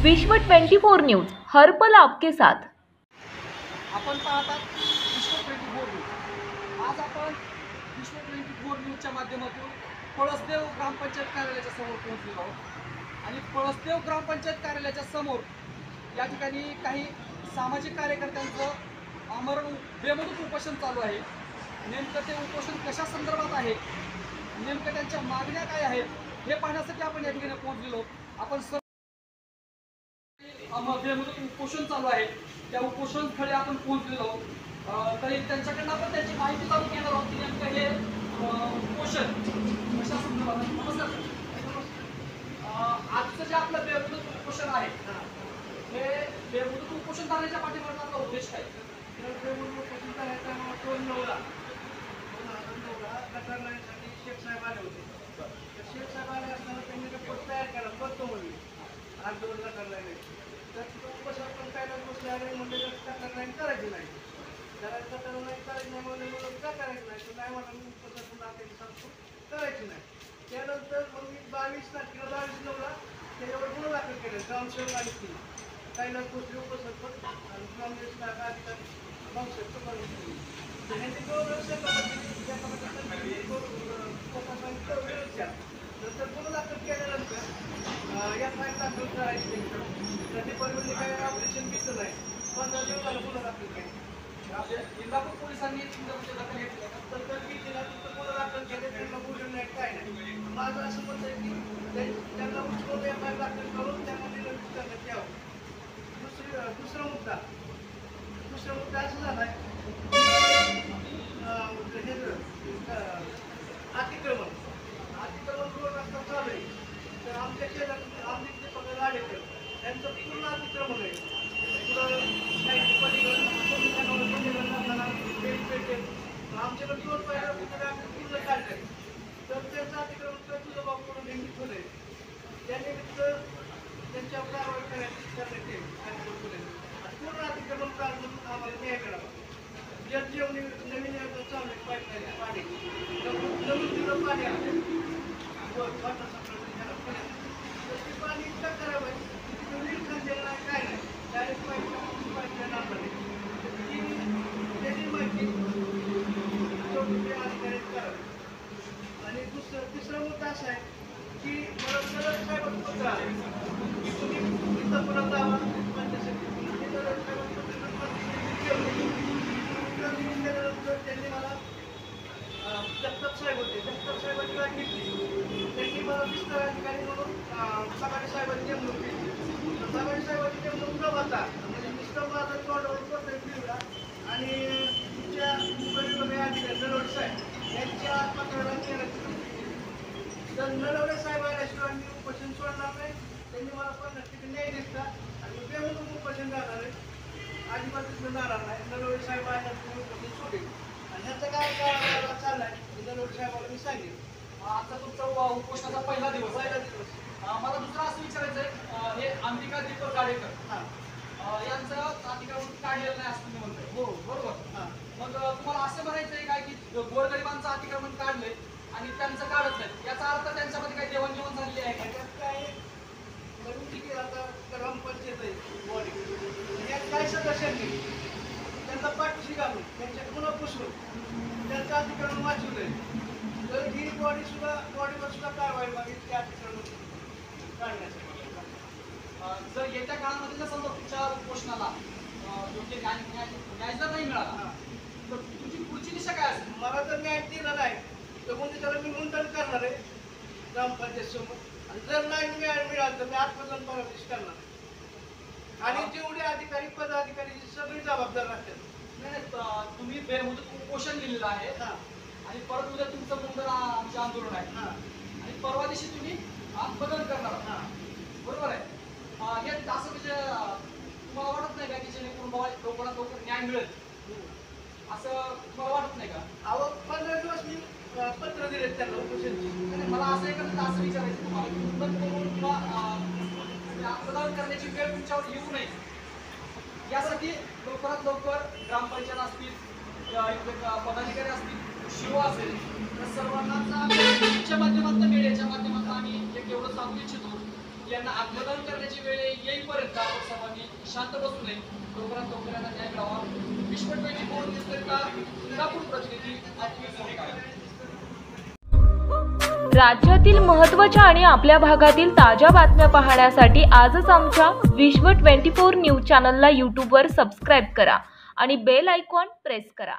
विश्व 24 न्यूज हर पल आपके साथ। आपण पाहतात विश्व 24 न्यूज। आज आपण विश्व 24 न्यूजच्या माध्यमातून पळसदेव ग्रामपंचायत कार्यालयाच्या समोर पोहोचलेलो आहोत आणि पळसदेव ग्रामपंचायत कार्यालयाच्या समोर या ठिकाणी काही सामाजिक कार्यकर्त्यांचं आमरण बेमुदत उपोषण चालू आहे। नेमकं ते उपोषण कशा संदर्भात आहे, नेमकं त्यांच्या मागण्या काय आहेत हे पाहण्यासाठी आपण या ठिकाणी पोहोचलेलो। आपण बेमुदत उपोषण चालू आहे, त्या उपोषण स्थळी आपण पोहोचलेलो आहोत। तरी त्यांच्याकडनं आपण त्याची माहिती जाणून घेणार आहोत की नेमकं हे उपोषण कशा संदर्भात आहे। नमस्कार आजचं जे आपलं बेमुदत उपोषण आहे हे बेमुदत उपोषण करण्याच्या पाठीमागचा आपला उद्देश काय? बेमुदत उपोषण करायचा 2009ला गटार लाईनसाठी शेख साहेब आले होते। तर शेख साहेब आले असताना त्यांनी रिपोर्ट तयार केला करतो म्हणून 8-2 गटार लाईन तर उपोषण पण काय बसले आले म्हणजे गटार लाईन करायची नाही, जरा गटार लाईन करायची नाही म्हणून का करायची नाही तर नाही म्हणून उपोषण आपण सांगतो करायची नाही। त्यानंतर मग मी 22 तारखेला 22/9ला त्याच्यावर गुन्हा दाखल केले ग्रामसेवक आणि ती कैलास भोसले उपसरपंच आणि ग्रामविकास अधिकारी भाऊसाहेब करून त्यांनी नंतर गुन्हा दाखल केल्यानंतर FIR दाखल करायची डिपार्टमेंटने काही ऑपरेशन केलं नाही, 15 दिवसाला गुन्हा दाखल केला। इंदापूर पोलिसांनी दखल घेतली तर मी तिला तिथं गुन्हा दाखल केले, त्यांना बोलून नाही काय नाही। माझं असं मत आहे की त्यांना उचलून FIR दाखल करून त्यांना निलंबित करण्यात यावं। दुसरा मुद्दा असं झाला आहे अतिक्रमण रोड रस्ता चालू आहे तर आमच्या शेजारी आमचे जे पकडे लाडेकर त्यांचं पूर्ण अतिक्रमण आहे। आमच्याकडे 2 पायऱ्या पूर्ण काढले तर त्यांचं अतिक्रमण तुझं बाब करून नियमित होत आहे, त्यानिमित्त त्यांच्यावर कारवाई करण्यात येईल। पूर्ण अतिक्रमण काढून आम्हाला न्याय करावा। जलजीवन नवीन योजना चालू आहे, पाईपलाईन पाणी नवीन दिलं पाणी आलं पाणी इतकं करावं वीज खांदेलं नाही काय नाही, डायरेक्ट पाईपलाईन आणलं त्याची माहिती अधिकारी करावी। आणि तिसरा मुद्दा असा आहे की मला सरळ साहेब पत्र आले की तुम्ही इथं पुन्हा जावा त्यांनी मला जगताप साहेब होते, जगताप साहेबांनी काय घेतली त्यांनी मला विस्तार अधिकारी म्हणून सकाळी साहेबांनी नेमणूक केली। सकाळी साहेबांनी नेमणूक न होता म्हणजे मिस्टर माझा तोंडावर पत्र लिहिला आणि तुमच्या मुंबई अधिकारी नलवडे साहेब यांच्या पत्राला केलं तर नलवडे साहेब आल्याशिवाय मी उपोषण सोडणार नाही। त्यांनी मला 50% न्याय दिला आणि बेमुदत उपोषण करणार आहे, अजिबातच जाणार नाही। नलवडे साहेब आल्यानंतर उपोषण सोडेल आणि ह्याचं काय चाललंय नलवडे साहेबाला मी सांगेन। आजचा तुमचा उपोषणाचा पहिला दिवस मला दुसरं असं विचारायचं आहे, हे अंबिका दीपक गाडेकर यांचं अतिक्रमण काढलेलं नाही असं तुम्ही म्हणताय? हो बरोबर। मग तुम्हाला असं म्हणायचं आहे काय की गोरगरिबांचं अतिक्रमण काढलंय आणि त्यांचं काढत नाही, याचा अर्थ त्यांच्यामध्ये काही देवाणघेवाण झालेली आहे का? काय नवीन जी आता ग्रामपंचायत आहे बॉडी यात काय सदस्यांनी त्यांचा पाठीशी घालून त्यांच्या पुन्हा पुसून त्यांचं अतिक्रमण वाचवलंय तर ही बॉडीवर सुद्धा कारवाई व्हावी त्या अतिक्रमण काढण्यासाठी। जर येत्या काळामध्ये जर समजा तुमच्या उपोषणाला योग्य न्याय जर नाही मिळाला तर तुमची पुढची दिशा काय असेल? मला जर न्याय दिला नाही तर म्हणजे त्याला मी मुंडन करणार आहे ग्रामपंचायत समोर आणि जर नाही मिळालं तर मी आत्मदन परवानगी करणार आणि जेवढे अधिकारी पदाधिकारी सगळी जबाबदार राहतात। नाही तुम्ही बेमुदत उपोषण लिहिलेलं आहे आणि परत उद्या तुमचं मुंडन आमचे आंदोलन आहे आणि परवा दिवशी तुम्ही आत्मदन करणार आहात, बरोबर आहे? हे असं म्हणजे तुम्हाला वाटत नाही का की जेणेकरून लवकरात लवकर न्याय मिळेल असं तुम्हाला वाटत नाही का? अहो 15 दिवस मी पत्र दिले त्यांना उपोषणची। मला असं एकंदरीत असं विचारायचं तुम्हाला की मुंडन करून किंवा आत्मदन करण्याची वेळ तुमच्यावर येऊ नये यासाठी लवकरात लवकर ग्रामपंचायत असतील, पदाधिकारी असतील, शिव असेल तर सर्वांना माध्यमातून मीडियाच्या माध्यमातून आम्ही एक एवढं सांगू इच्छितो यांना त्यांना मतदान करण्याची वेळ येईपर्यंत आपण सर्वांनी शांत बसू नये. लवकरात लवकर यांना न्याय मिळावा. विश्व 24 न्यूजकरिता इंदापूर प्रतिनिधी आपली सहकार्य. राज्यातील महत्त्वाच्या आणि आपल्या भागातील ताज्या बातम्या पाहण्यासाठी आजच आमच्या विश्व 24 न्यूज चॅनलला यूट्यूबवर सबस्क्राईब करा आणि बेल आयकॉन प्रेस करा.